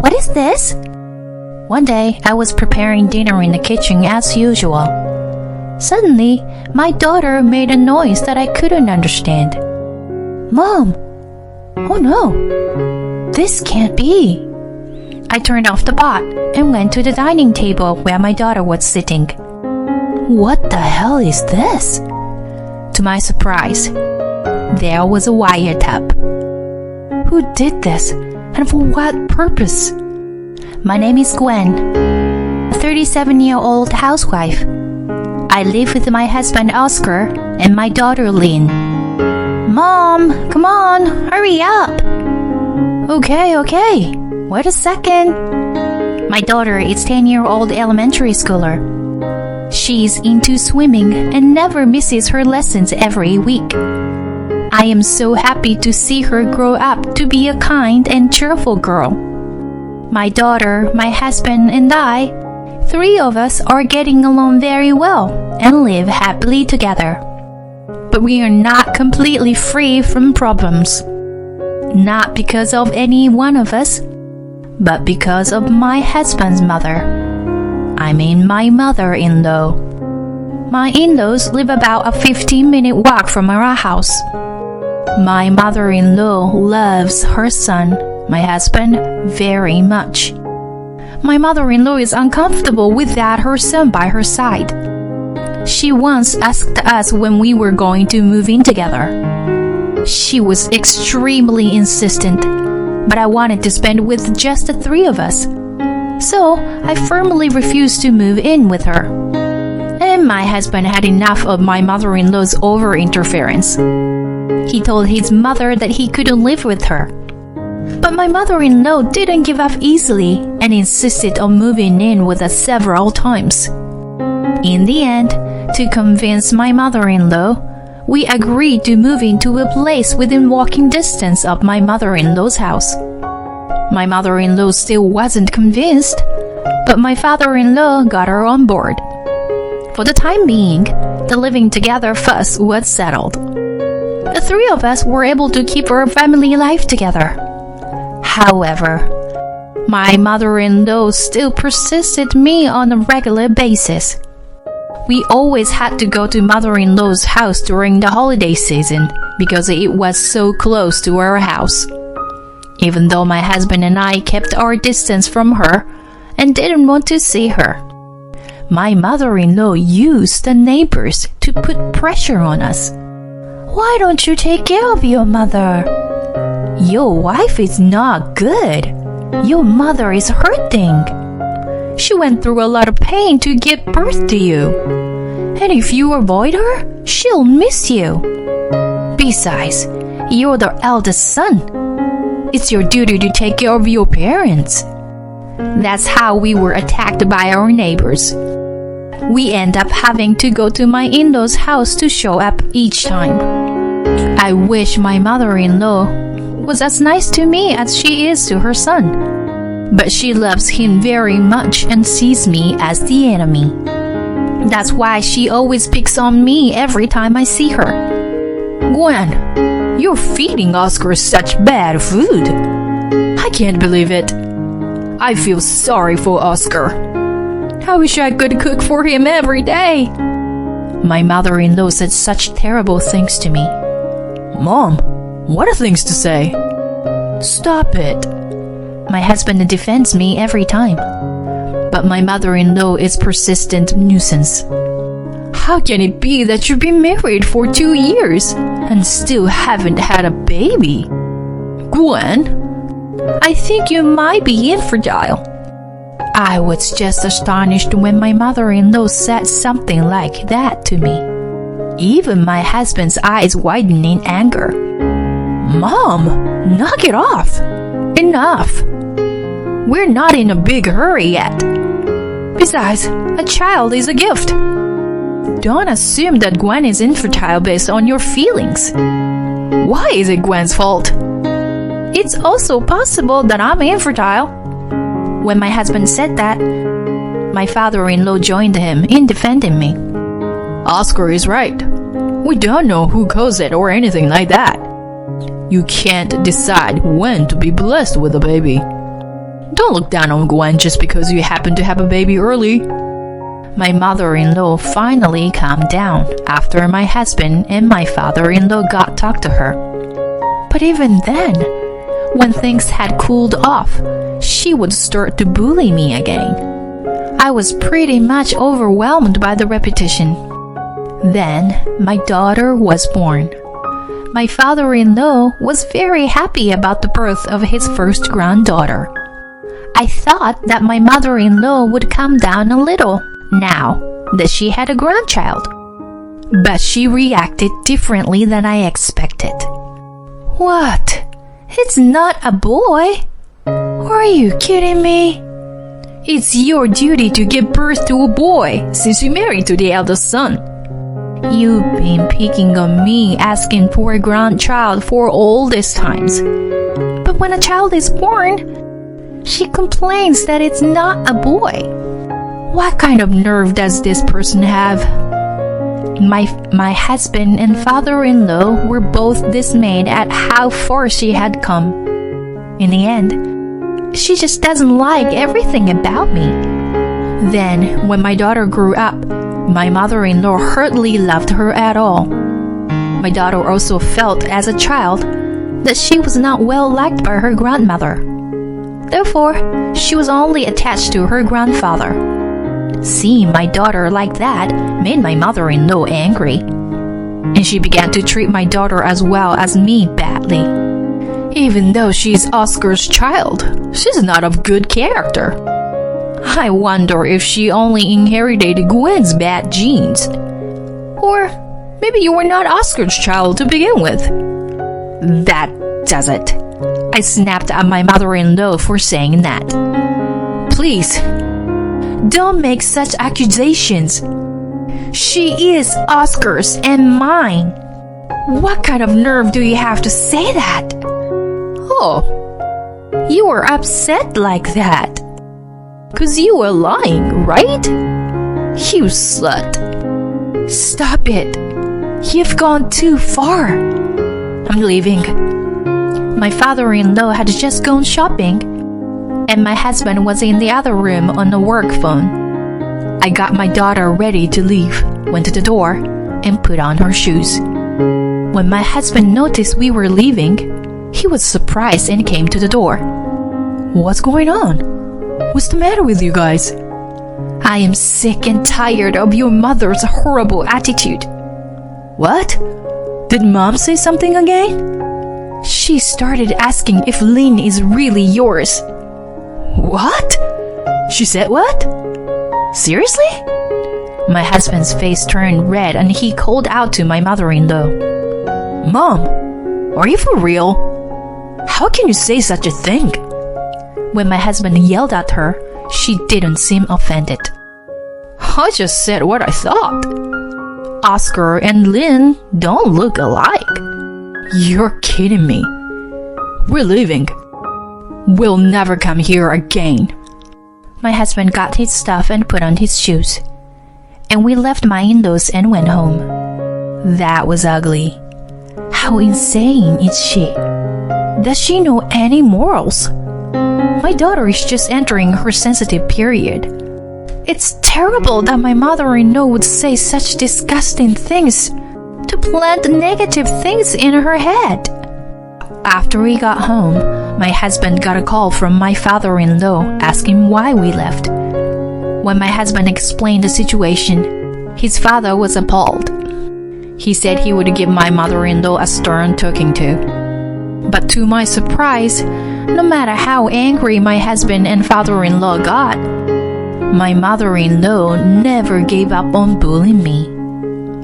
what is this? One day, I was preparing dinner in the kitchen as usual. Suddenly, my daughter made a noise that I couldn't understand. Mom! Oh no! This can't be! I turned off the pot and went to the dining table where my daughter was sitting. What the hell is this? To my surprise, there was a wiretap. Who did this, and for what purpose? My name is Gwen, a 37-year-old housewife. I live with my husband Oscar and my daughter Lynn. Mom, come on, hurry up. Okay. Wait a second. My daughter is 10-year-old elementary schooler. She's into swimming and never misses her lessons every week. I am so happy to see her grow up to be a kind and cheerful girl. My daughter, my husband, and I, 3 of us are getting along very well and live happily together. But we are not completely free from problems. Not because of any one of us, but because of my husband's mother. I mean my mother-in-law. My in-laws live about a 15-minute walk from our house. My mother-in-law loves her son, my husband, very much. My mother-in-law is uncomfortable without her son by her side. She once asked us when we were going to move in together. She was extremely insistent, but I wanted to spend with just the 3 of us. So I firmly refused to move in with her. And my husband had enough of my mother-in-law's over-interference. He told his mother that he couldn't live with her. But my mother-in-law didn't give up easily and insisted on moving in with us several times. In the end, to convince my mother-in-law, we agreed to move into a place within walking distance of my mother-in-law's house. My mother-in-law still wasn't convinced, but my father-in-law got her on board. For the time being, the living together fuss was settled. The 3 of us were able to keep our family life together. However, my mother-in-law still persisted me on a regular basis. We always had to go to mother-in-law's house during the holiday season because it was so close to our house. Even though my husband and I kept our distance from her and didn't want to see her, my mother-in-law used the neighbors to put pressure on us. Why don't you take care of your mother? Your wife is not good. Your mother is hurting. She went through a lot of pain to give birth to you. And if you avoid her, she'll miss you. Besides, you're the eldest son. It's your duty to take care of your parents. That's how we were attacked by our neighbors. We end up having to go to my in-laws' house to show up each time. I wish my mother-in-law was as nice to me as she is to her son. But she loves him very much and sees me as the enemy. That's why she always picks on me every time I see her. Gwen, you're feeding Oscar such bad food. I can't believe it. I feel sorry for Oscar. I wish I could cook for him every day. My mother-in-law said such terrible things to me. Mom, what are things to say? Stop it. My husband defends me every time. But my mother-in-law is persistent nuisance. How can it be that you've been married for 2 years and still haven't had a baby? Gwen, I think you might be infertile. I was just astonished when my mother-in-law said something like that to me. Even my husband's eyes widened in anger. Mom, knock it off. Enough. We're not in a big hurry yet. Besides, a child is a gift. Don't assume that Gwen is infertile based on your feelings. Why is it Gwen's fault? It's also possible that I'm infertile. When my husband said that, my father-in-law joined him in defending me. Oscar is right. We don't know who caused it or anything like that. You can't decide when to be blessed with a baby. Don't look down on Gwen just because you happen to have a baby early. My mother-in-law finally calmed down after my husband and my father-in-law got talk to her. But even then, when things had cooled off, she would start to bully me again. I was pretty much overwhelmed by the repetition. Then my daughter was born. My father-in-law was very happy about the birth of his first granddaughter. I thought that my mother-in-law would calm down a little now that she had a grandchild. But she reacted differently than I expected. What? It's not a boy? Are you kidding me? It's your duty to give birth to a boy since you married to the eldest son. You've been picking on me asking for a grandchild for all these times. But when a child is born, she complains that it's not a boy. What kind of nerve does this person have? My husband and father-in-law were both dismayed at how far she had come. In the end, she just doesn't like everything about me. Then, when my daughter grew up, my mother-in-law hardly loved her at all. My daughter also felt as a child that she was not well liked by her grandmother. Therefore, she was only attached to her grandfather. Seeing my daughter like that made my mother-in-law angry, and she began to treat my daughter as well as me badly. Even though she's Oscar's child, she's not of good character. I wonder if she only inherited Gwen's bad genes. Or maybe you were not Oscar's child to begin with. That does it. I snapped at my mother-in-law for saying that. Please, don't make such accusations. She is Oscar's and mine. What kind of nerve do you have to say that? Oh, you were upset like that. 'Cause you were lying, right? You slut. Stop it. You've gone too far. I'm leaving. My father-in-law had just gone shopping, and my husband was in the other room on the work phone. I got my daughter ready to leave, went to the door, and put on her shoes. When my husband noticed we were leaving, he was surprised and came to the door. What's going on? What's the matter with you guys? I am sick and tired of your mother's horrible attitude. What? Did Mom say something again? She started asking if Lynn is really yours. What? She said what? Seriously? My husband's face turned red and he called out to my mother-in-law. Mom, are you for real? How can you say such a thing? When my husband yelled at her, she didn't seem offended. I just said what I thought. Oscar and Lynn don't look alike. You're kidding me. We're leaving. We'll never come here again. My husband got his stuff and put on his shoes, and we left my in-laws and went home. That was ugly. How insane is she? Does she know any morals? My daughter is just entering her sensitive period. It's terrible that my mother-in-law would say such disgusting things to plant negative things in her head. After we got home, my husband got a call from my father-in-law asking why we left. When my husband explained the situation, his father was appalled. He said he would give my mother-in-law a stern talking to. But to my surprise, no matter how angry my husband and father-in-law got, my mother-in-law never gave up on bullying me.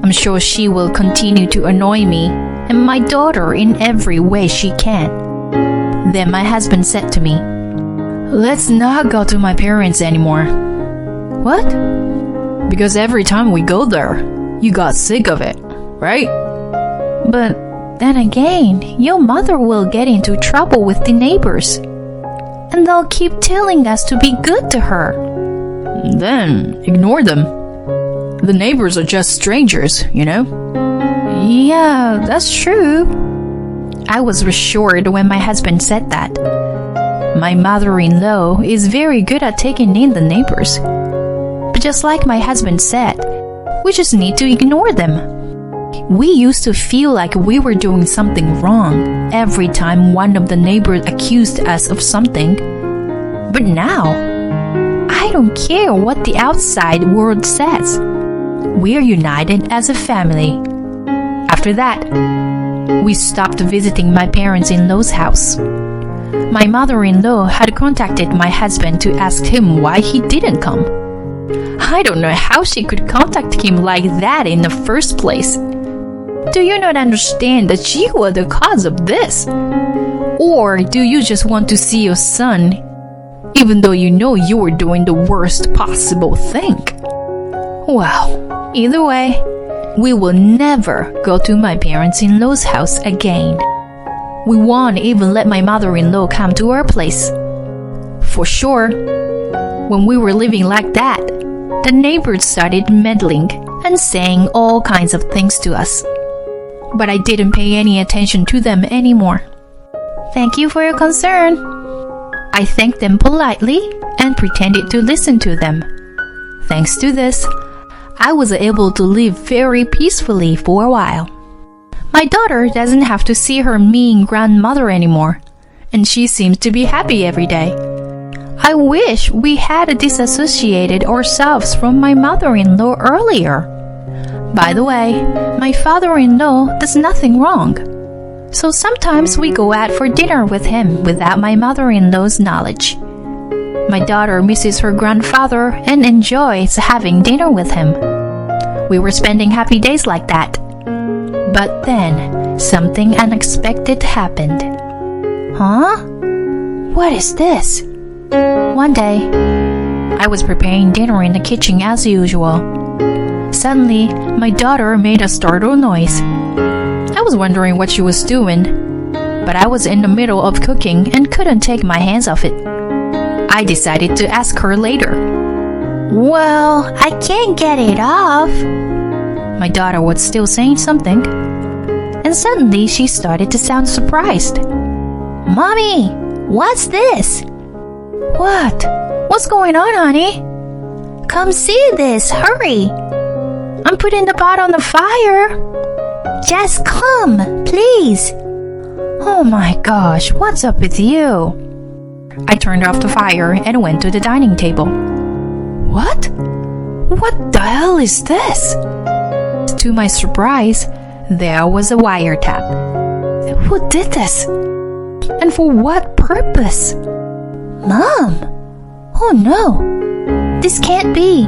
I'm sure she will continue to annoy me and my daughter in every way she can. Then my husband said to me, "Let's not go to my parents anymore." What? Because every time we go there, you got sick of it, right? But then again, your mother will get into trouble with the neighbors, and they'll keep telling us to be good to her. Then ignore them. The neighbors are just strangers, you know? Yeah, that's true. I was reassured when my husband said that. My mother-in-law is very good at taking in the neighbors. But just like my husband said, we just need to ignore them. We used to feel like we were doing something wrong every time one of the neighbors accused us of something. But now, I don't care what the outside world says. We're united as a family. After that, we stopped visiting my parents-in-law's house. My mother-in-law had contacted my husband to ask him why he didn't come. I don't know how she could contact him like that in the first place. Do you not understand that you were the cause of this? Or do you just want to see your son, even though you know you were doing the worst possible thing? Well, either way, we will never go to my parents-in-law's house again. We won't even let my mother-in-law come to our place. For sure, when we were living like that, the neighbors started meddling and saying all kinds of things to us. But I didn't pay any attention to them anymore. Thank you for your concern. I thanked them politely and pretended to listen to them. Thanks to this, I was able to live very peacefully for a while. My daughter doesn't have to see her mean grandmother anymore, and she seems to be happy every day. I wish we had disassociated ourselves from my mother-in-law earlier. By the way, my father-in-law does nothing wrong. So sometimes we go out for dinner with him without my mother-in-law's knowledge. My daughter misses her grandfather and enjoys having dinner with him. We were spending happy days like that. But then, something unexpected happened. Huh? What is this? One day, I was preparing dinner in the kitchen as usual. Suddenly, my daughter made a startled noise. I was wondering what she was doing, but I was in the middle of cooking and couldn't take my hands off it. I decided to ask her later. Well, I can't get it off. My daughter was still saying something, and suddenly she started to sound surprised. Mommy, what's this? What? What's going on, honey? Come see this, hurry. I'm putting the pot on the fire. Just come, please. Oh my gosh, what's up with you? I turned off the fire and went to the dining table. What? What the hell is this? To my surprise, there was a wiretap. Who did this? And for what purpose? Mom! Oh no! This can't be!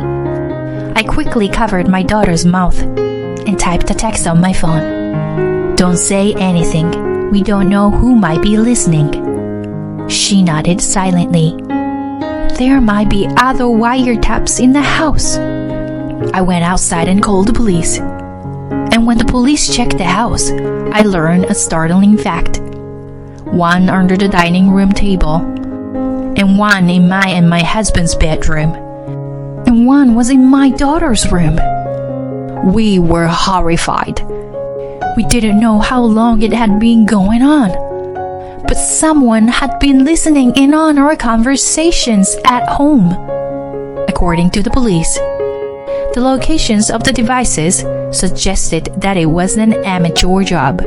I quickly covered my daughter's mouth and typed a text on my phone. Don't say anything. We don't know who might be listening. She nodded silently. There might be other wiretaps in the house. I went outside and called the police. And when the police checked the house, I learned a startling fact. One under the dining room table, and one in my and my husband's bedroom, and one was in my daughter's room. We were horrified. We didn't know how long it had been going on, but someone had been listening in on our conversations at home. According to the police, the locations of the devices suggested that it was an amateur job.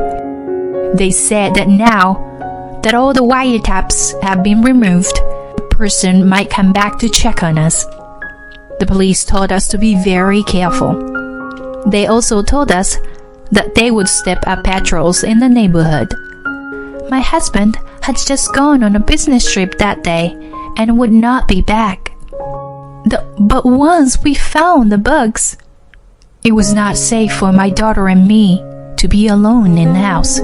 They said that now that all the wiretaps have been removed, the person might come back to check on us. The police told us to be very careful. They also told us that they would step up patrols in the neighborhood. My husband had just gone on a business trip that day and would not be back. But once we found the bugs, it was not safe for my daughter and me to be alone in the house.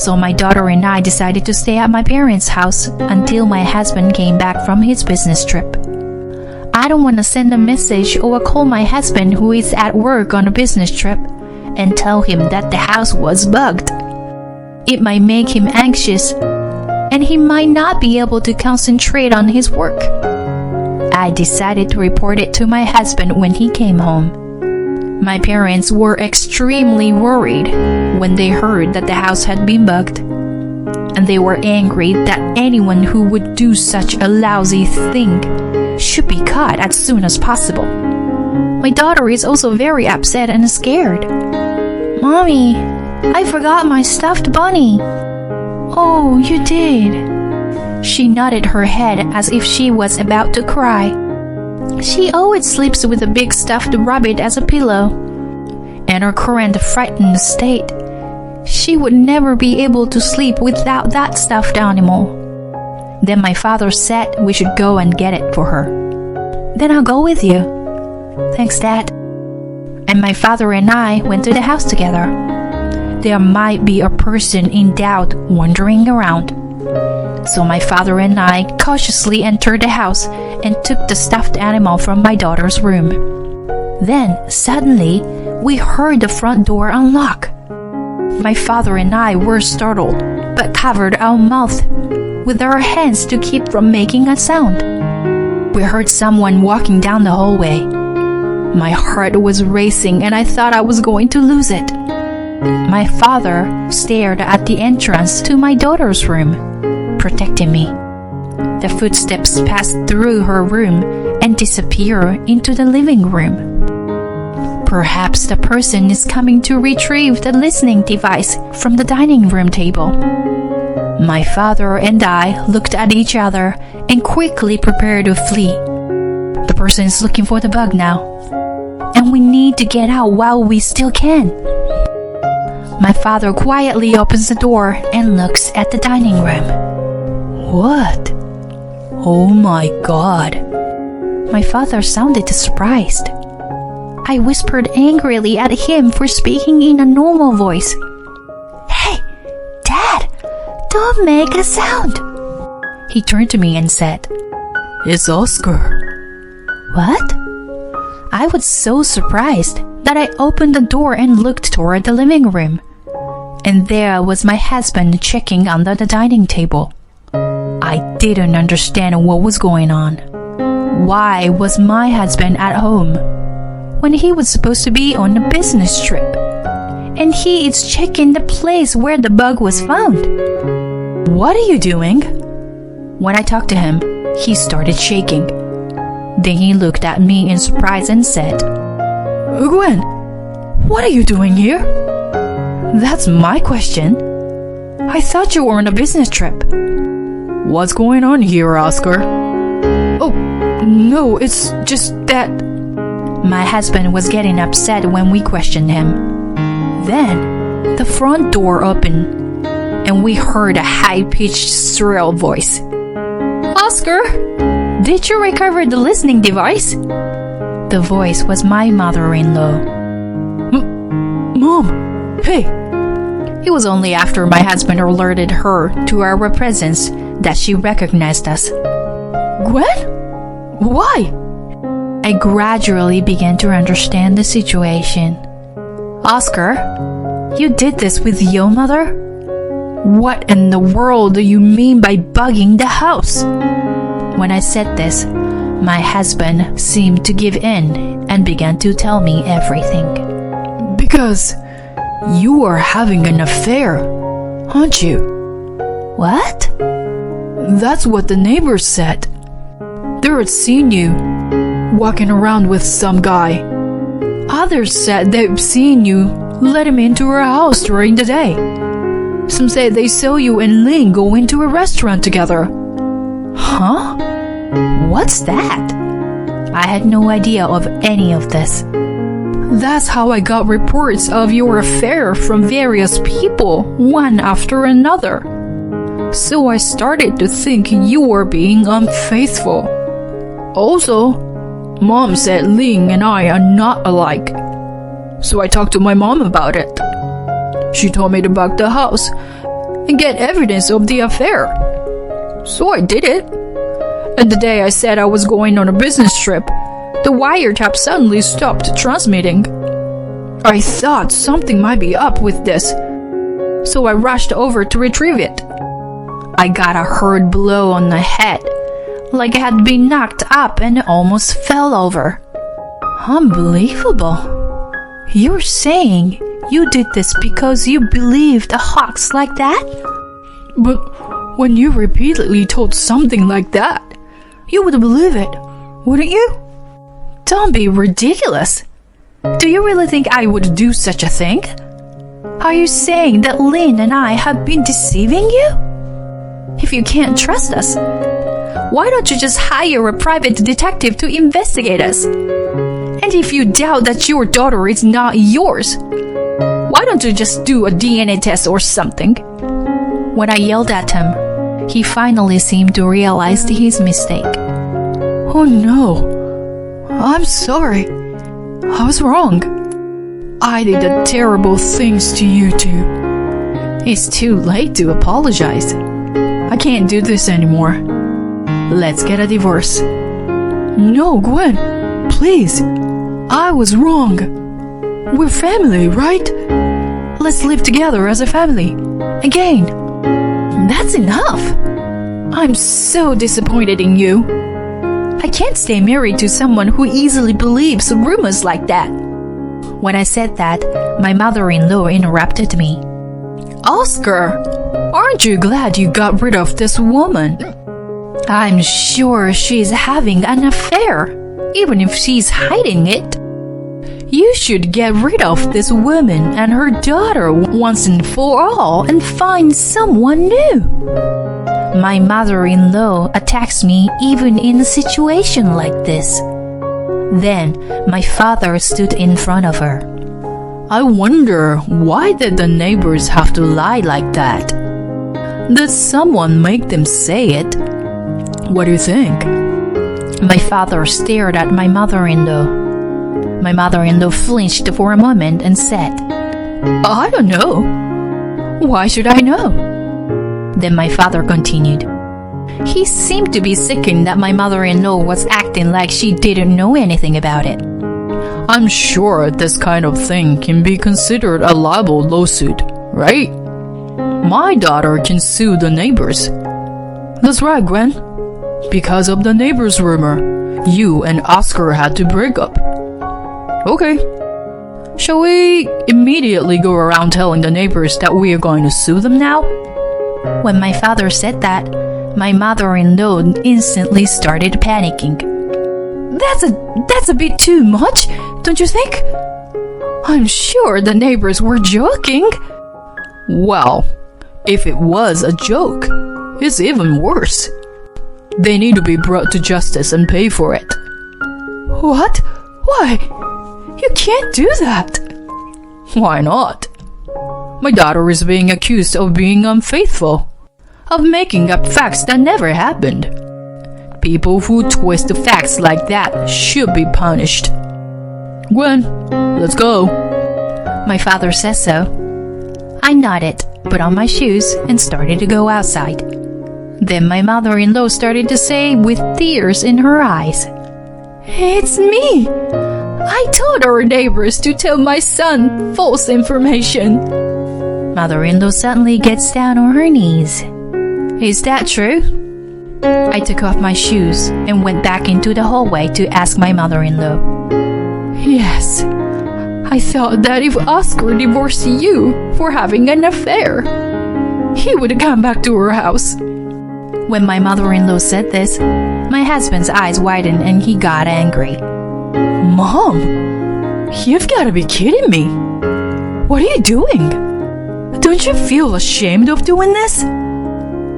So my daughter and I decided to stay at my parents' house until my husband came back from his business trip. I don't want to send a message or call my husband who is at work on a business trip and tell him that the house was bugged. It might make him anxious, and he might not be able to concentrate on his work. I decided to report it to my husband when he came home. My parents were extremely worried when they heard that the house had been bugged, and and they were angry that anyone who would do such a lousy thing should be caught as soon as possible. My daughter is also very upset and scared. Mommy, I forgot my stuffed bunny. Oh, you did. She nodded her head as if she was about to cry. She always sleeps with a big stuffed rabbit as a pillow. In her current frightened state, she would never be able to sleep without that stuffed animal. Then my father said we should go and get it for her. Then I'll go with you. Thanks, Dad. And my father and I went to the house together. There might be a person in doubt wandering around. So my father and I cautiously entered the house and took the stuffed animal from my daughter's room. Then, suddenly, we heard the front door unlock. My father and I were startled, but covered our mouth with our hands to keep from making a sound. We heard someone walking down the hallway. My heart was racing and I thought I was going to lose it. My father stared at the entrance to my daughter's room, protecting me. The footsteps passed through her room and disappeared into the living room. Perhaps the person is coming to retrieve the listening device from the dining room table. My father and I looked at each other and quickly prepared to flee. The person is looking for the bug now, and we need to get out while we still can. My father quietly opens the door and looks at the dining room. What? Oh my God. My father sounded surprised. I whispered angrily at him for speaking in a normal voice. Hey, Dad, don't make a sound. He turned to me and said, It's Oscar. What? I was so surprised that I opened the door and looked toward the living room. And there was my husband checking under the dining table. I didn't understand what was going on. Why was my husband at home when he was supposed to be on a business trip? And he is checking the place where the bug was found. What are you doing? When I talked to him, he started shaking. Then he looked at me in surprise and said, Gwen, what are you doing here? That's my question. I thought you were on a business trip. What's going on here, Oscar? Oh, no, it's just that... My husband was getting upset when we questioned him. Then, the front door opened, and we heard a high-pitched, shrill voice. Oscar, did you recover the listening device? The voice was my mother-in-law. Mom, hey! It was only after my husband alerted her to our presence that she recognized us. Gwen? Why? I gradually began to understand the situation. Oscar, you did this with your mother? What in the world do you mean by bugging the house? When I said this, my husband seemed to give in and began to tell me everything. Because you are having an affair, aren't you? What? That's what the neighbors said. They had seen you walking around with some guy. Others said they've seen you let him into her house during the day. Some say they saw you and Ling go into a restaurant together. Huh? What's that? I had no idea of any of this. That's how I got reports of your affair from various people, one after another. So I started to think you were being unfaithful. Also, Mom said Ling and I are not alike. So I talked to my mom about it. She told me to bug the house and get evidence of the affair. So I did it. And the day I said I was going on a business trip, the wiretap suddenly stopped transmitting. I thought something might be up with this, so I rushed over to retrieve it. I got a hard blow on the head, like I had been knocked up and almost fell over. Unbelievable. You're saying you did this because you believed a hoax like that? But when you repeatedly told something like that, you would believe it, wouldn't you? Don't be ridiculous. Do you really think I would do such a thing? Are you saying that Lynn and I have been deceiving you? If you can't trust us, why don't you just hire a private detective to investigate us? And if you doubt that your daughter is not yours, why don't you just do a DNA test or something? When I yelled at him, he finally seemed to realize his mistake. Oh no, I'm sorry. I was wrong. I did the terrible things to you two. It's too late to apologize. I can't do this anymore. Let's get a divorce. No, Gwen, please. I was wrong. We're family, right? Let's live together as a family. Again. That's enough. I'm so disappointed in you. I can't stay married to someone who easily believes rumors like that. When I said that, my mother-in-law interrupted me. Oscar, aren't you glad you got rid of this woman? I'm sure she's having an affair, even if she's hiding it. You should get rid of this woman and her daughter once and for all and find someone new. My mother-in-law attacks me even in a situation like this. Then my father stood in front of her. I wonder, why did the neighbors have to lie like that? Did someone make them say it? What do you think? My father stared at my mother-in-law. My mother-in-law flinched for a moment and said, I don't know. Why should I know? Then my father continued. He seemed to be sickened that my mother-in-law was acting like she didn't know anything about it. I'm sure this kind of thing can be considered a libel lawsuit, right? My daughter can sue the neighbors. That's right, Gwen. Because of the neighbors' rumor, you and Oscar had to break up. Okay. Shall we immediately go around telling the neighbors that we are going to sue them now? When my father said that, my mother-in-law instantly started panicking. That's a bit too much, don't you think? I'm sure the neighbors were joking. Well, if it was a joke, it's even worse. They need to be brought to justice and pay for it. What? Why? You can't do that. Why not? My daughter is being accused of being unfaithful, of making up facts that never happened. People who twist the facts like that should be punished. Gwen, let's go. My father says so. I nodded, put on my shoes, and started to go outside. Then my mother-in-law started to say with tears in her eyes, It's me! I told our neighbors to tell my son false information. Mother-in-law suddenly gets down on her knees. Is that true? I took off my shoes and went back into the hallway to ask my mother-in-law. Yes, I thought that if Oscar divorced you for having an affair, he would come back to our house. When my mother-in-law said this, my husband's eyes widened and he got angry. Mom, you've got to be kidding me. What are you doing? Don't you feel ashamed of doing this?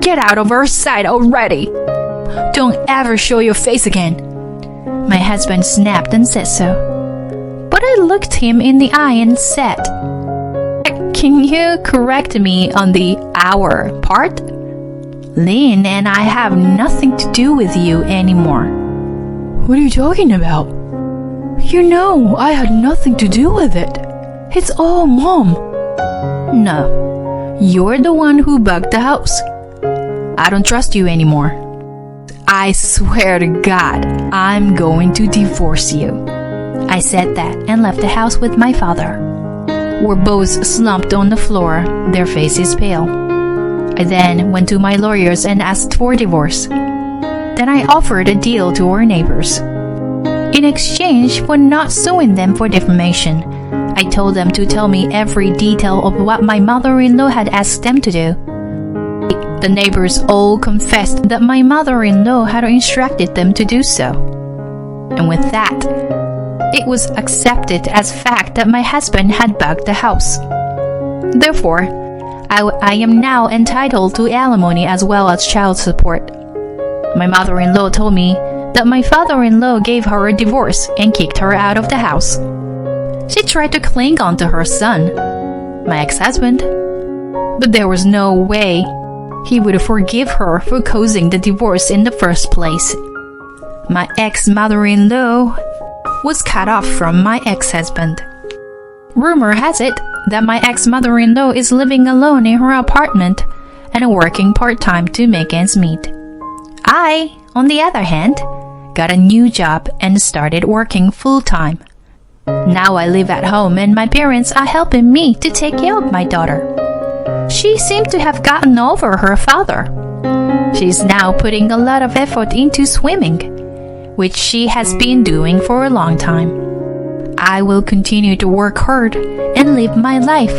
Get out of our sight already. Don't ever show your face again. My husband snapped and said so. But I looked him in the eye and said, Can you correct me on the our part? Lynn and I have nothing to do with you anymore. What are you talking about? You know I had nothing to do with it. It's all Mom. No, you're the one who bugged the house. I don't trust you anymore. I swear to God, I'm going to divorce you. I said that and left the house with my father. We're both slumped on the floor, their faces pale. I then went to my lawyers and asked for divorce. Then I offered a deal to our neighbors. In exchange for not suing them for defamation, I told them to tell me every detail of what my mother-in-law had asked them to do. The neighbors all confessed that my mother-in-law had instructed them to do so. And with that, it was accepted as fact that my husband had bugged the house. Therefore, I am now entitled to alimony as well as child support. My mother-in-law told me that my father-in-law gave her a divorce and kicked her out of the house. She tried to cling on to her son, my ex-husband, but there was no way he would forgive her for causing the divorce in the first place. My ex-mother-in-law was cut off from my ex-husband. Rumor has it that my ex-mother-in-law is living alone in her apartment and working part-time to make ends meet. I, on the other hand, got a new job and started working full-time. Now I live at home and my parents are helping me to take care of my daughter. She seemed to have gotten over her father. She's now putting a lot of effort into swimming, which she has been doing for a long time. I will continue to work hard and live my life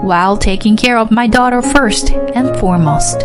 while taking care of my daughter first and foremost.